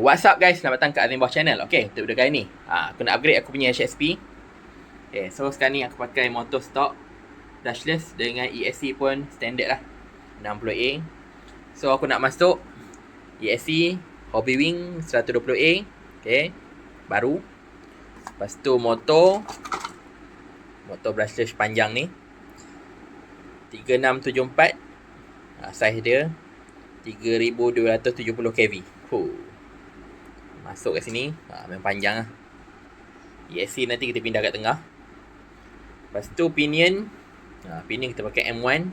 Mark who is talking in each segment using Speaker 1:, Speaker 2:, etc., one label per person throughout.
Speaker 1: What's up guys, selamat datang kat Azim Boss Channel. Okay, untuk video kali ni aku nak upgrade aku punya HSP. Okay, so sekarang ni aku pakai motor stock brushless dengan ESC pun standard lah 60A. So aku nak masuk ESC Hobbywing 120A. Okay, baru. Lepas tu motor brushless panjang ni 3674, size dia 3270 kV. Masuk kat sini, memang panjang lah. ESC nanti kita pindah kat tengah. Lepas tu pinion, pinion kita pakai M1.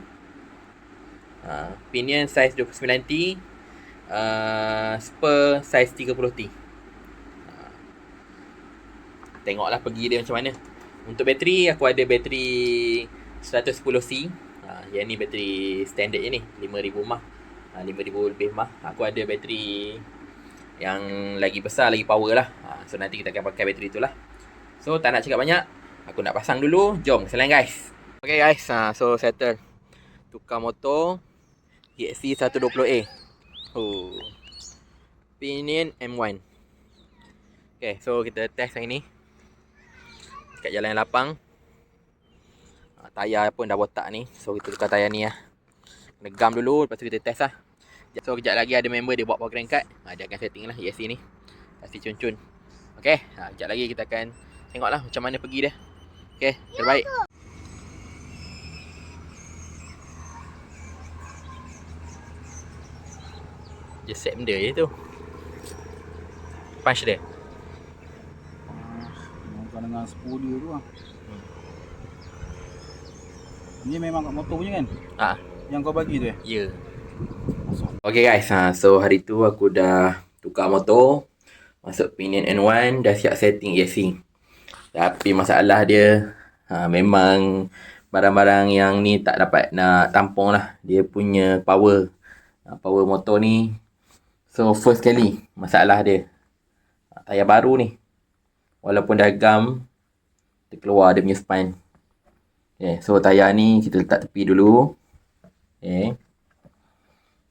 Speaker 1: Pinion size 29T, spur size 30T. Tengoklah pergi dia macam mana. Untuk bateri, aku ada bateri 110C. Yang ni bateri standard je ni, 5000 mAh, 5000 lebih mAh. Aku ada bateri yang lagi besar, lagi power lah. So nanti kita akan pakai bateri tu lah. So tak nak cakap banyak, aku nak pasang dulu. Jom ke jalan guys. Okay guys, so settle. Tukar motor ESC 120A. Pinion M1. Okay, so kita test hari ni kat jalan lapang. Tayar pun dah botak ni, so kita tukar tayar ni lah. Kena gam dulu, lepas tu kita test lah. So kejap lagi ada member dia buat power crank card. Dia akan setting lah ESC ni. Pasti cun-cun. Okay, kejap lagi kita akan tengok lah macam mana pergi dia. Okay, terbaik. Dia set benda je tu. Punch dia.
Speaker 2: Bukan dengan spoiler tu lah. Ni memang kat motor punya kan? Yang kau bagi tu ya?
Speaker 1: Ya. Okay guys, so hari tu aku dah tukar motor, masuk pinion N1, dah siap setting ESC. Tapi masalah dia, memang barang-barang yang ni tak dapat nak tampung lah dia punya power motor ni. So first kali masalah dia, tayar baru ni, walaupun dah gam, terkeluar dia punya span. Okay, so tayar ni kita letak tepi dulu. Okay.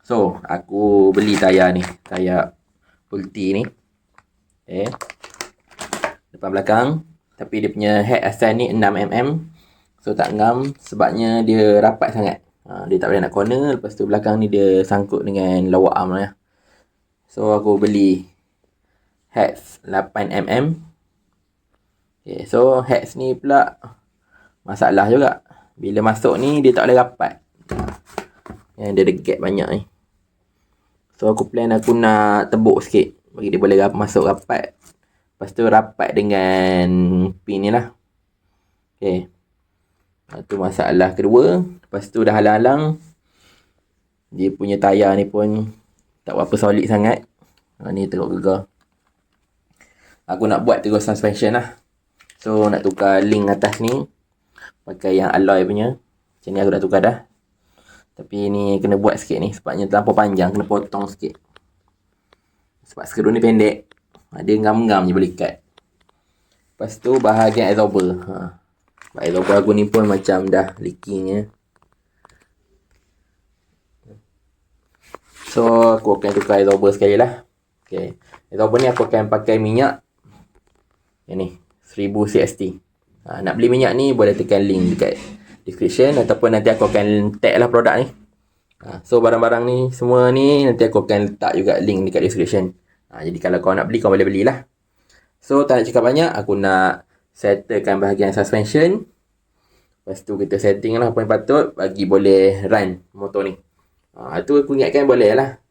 Speaker 1: So, aku beli tayar ni, tayar Ulti ni. Okay. Depan belakang. Tapi dia punya head asal ni 6mm. So, tak ngam sebabnya dia rapat sangat. Dia tak boleh nak corner. Lepas tu belakang ni dia sangkut dengan lower arm lah. So, aku beli heads 8mm. Okay, so heads ni pula masalah juga. Bila masuk ni dia tak boleh rapat. Yang dia ada gap banyak ni. So aku plan aku nak tebuk sikit bagi dia boleh masuk rapat. Lepas tu rapat dengan pin ni lah. Okay, itu masalah kedua. Lepas tu dah halang-halang, dia punya tayar ni pun tak berapa solid sangat. Ni teruk gegar. Aku nak buat terus suspension lah. So nak tukar link atas ni pakai yang alloy punya. Macam ni aku dah tukar dah. Tapi ni kena buat sikit ni, sebabnya terlampau panjang, kena potong sikit. Sebab skru ni pendek, dia ngam-ngam je boleh cut. Lepas tu bahagian absorber. Absorber aku ni pun macam dah leakingnya. So aku akan tukar absorber sekali lah. Okay, absorber ni aku akan pakai minyak yang ni 1000 CST. Nak beli minyak ni boleh tekan link dekat description, ataupun nanti aku akan tag lah produk ni. So barang-barang ni semua ni nanti aku akan letak juga link dekat description. Jadi kalau kau nak beli, kau boleh belilah. So tak nak cakap banyak, aku nak settlekan bahagian suspension. Lepas tu kita setting lah apa yang patut bagi boleh run motor ni. Itu aku ingatkan boleh lah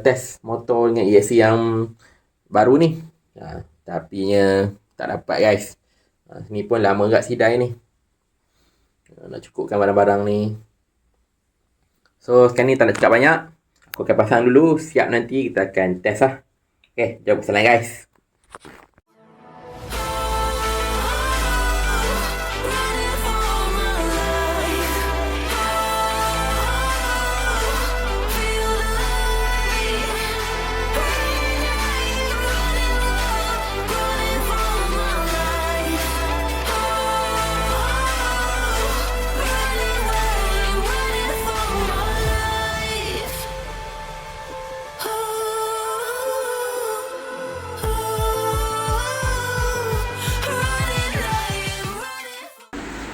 Speaker 1: test motor dengan ESC yang baru ni. Tapi tak dapat guys. Ni pun lama kat sidai ni. Nak cukupkan barang-barang ni. So sekarang ni tak nak cakap banyak, aku akan pasang dulu. Siap nanti kita akan test lah. Okay, jom ke jalan guys.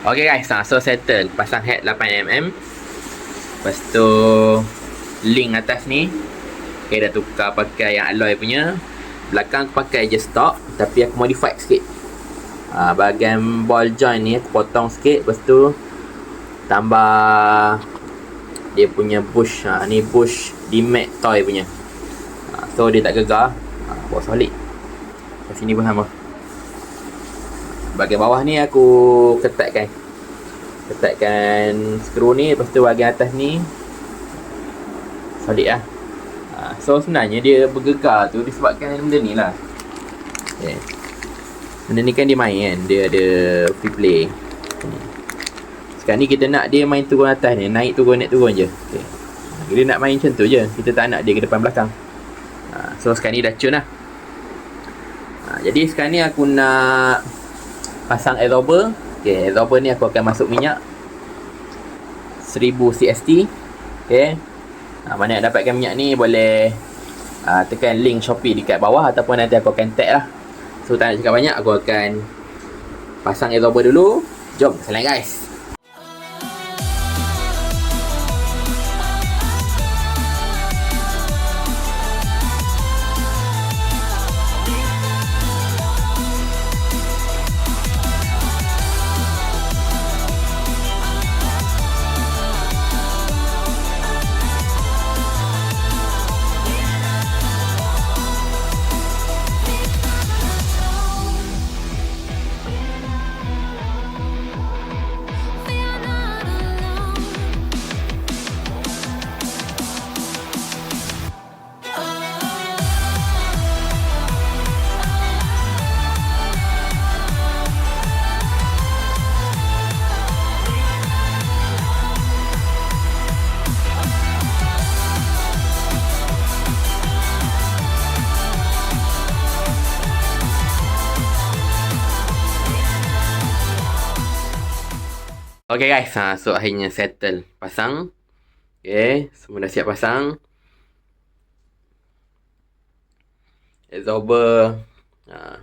Speaker 1: Okay guys, so settle. Pasang head 8mm. Lepas tu link atas ni, okay, dah tukar pakai yang alloy punya. Belakang aku pakai je stock, tapi aku modified sikit. Bahagian ball joint ni aku potong sikit. Lepas tu tambah dia punya bush. Ni bush D-Max toy punya. So dia tak gegar. Bawa solid. Kat sini pun sama. Bahagian bawah ni aku ketatkan skru ni. Lepas tu bahagian atas ni solid lah. So sebenarnya dia bergegar tu disebabkan benda ni lah. Okay. Benda ni kan dia main kan, dia ada free play. Sekarang ni kita nak dia main turun atas ni, naik turun je. Okay. Dia nak main macam tu je, kita tak nak dia ke depan belakang. So sekarang ni dah tune lah. Jadi sekarang ni aku nak pasang absorber. Okay, absorber ni aku akan masuk minyak 1000 CST. Okay. Mana nak dapatkan minyak ni boleh tekan link Shopee dekat bawah, ataupun nanti aku akan tag lah. So tak nak cakap banyak, aku akan pasang absorber dulu. Jom, salam guys. Okay guys, so akhirnya settle pasang. Okay, semua dah siap pasang. Absorber,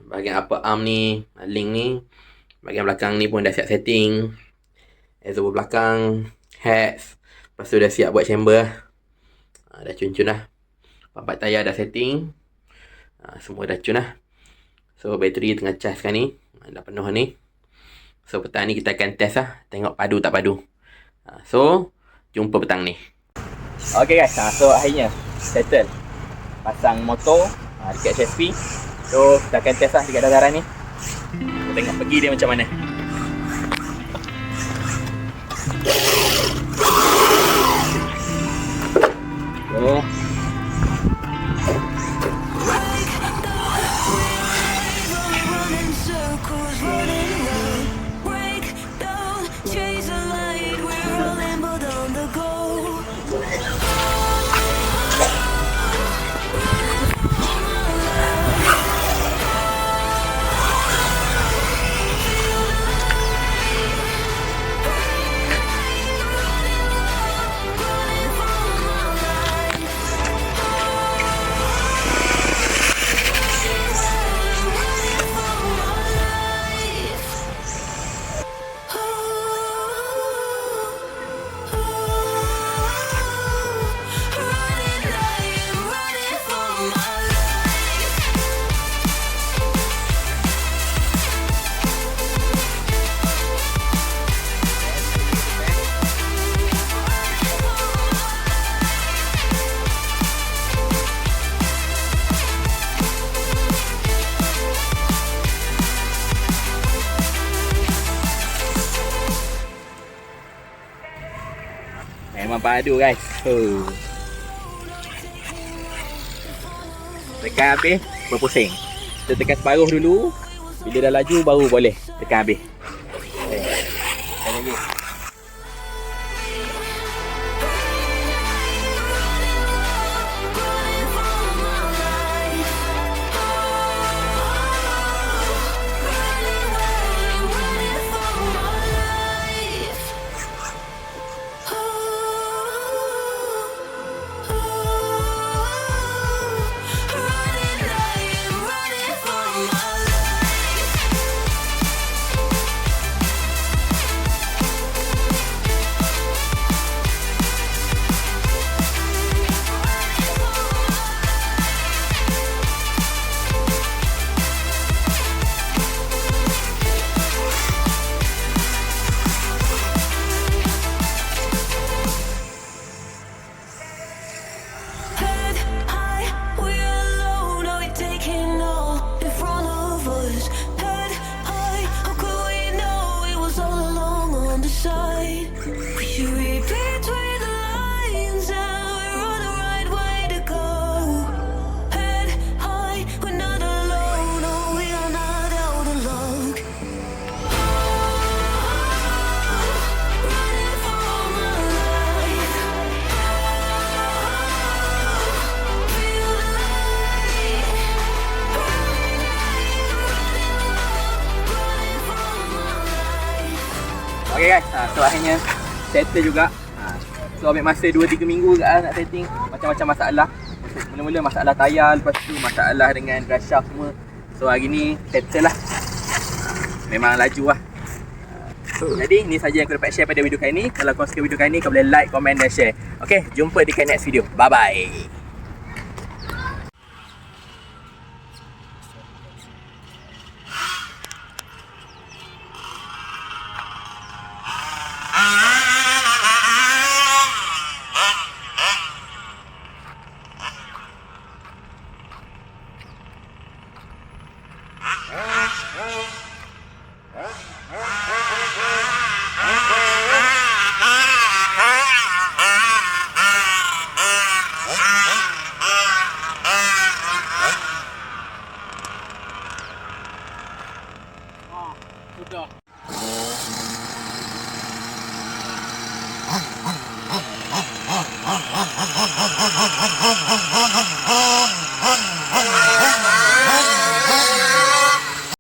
Speaker 1: bahagian upper arm ni, link ni. Bahagian belakang ni pun dah siap setting. Absorber belakang, heads. Lepas tu dah siap buat chamber lah. Dah cun-cun lah. Papat tayar dah setting. Semua dah cun lah. So bateri tengah charge sekarang ni, dah penuh ni. So petang ni kita akan test lah, tengok padu tak padu. So jumpa petang ni. Okay guys, so akhirnya settle pasang motor dekat HSP. So kita akan test lah dekat dataran ni. Kita tengok pergi dia macam mana. So memang padu guys. Tekan habis berpusing. Kita tekan separuh dulu. Bila dah laju baru boleh tekan habis. Tekan lagi. Okay guys, so akhirnya settle juga. So ambil masa 2-3 minggu juga nak setting. Macam-macam masalah. Mula-mula masalah tayar, lepas tu masalah dengan drive shaft semua. So hari ni settle lah. Memang laju lah. Jadi ni saja yang aku dapat share pada video kali ni. Kalau kau suka video kali ni, kau boleh like, komen dan share. Okay, jumpa dekat next video. Bye bye.
Speaker 2: Sudah.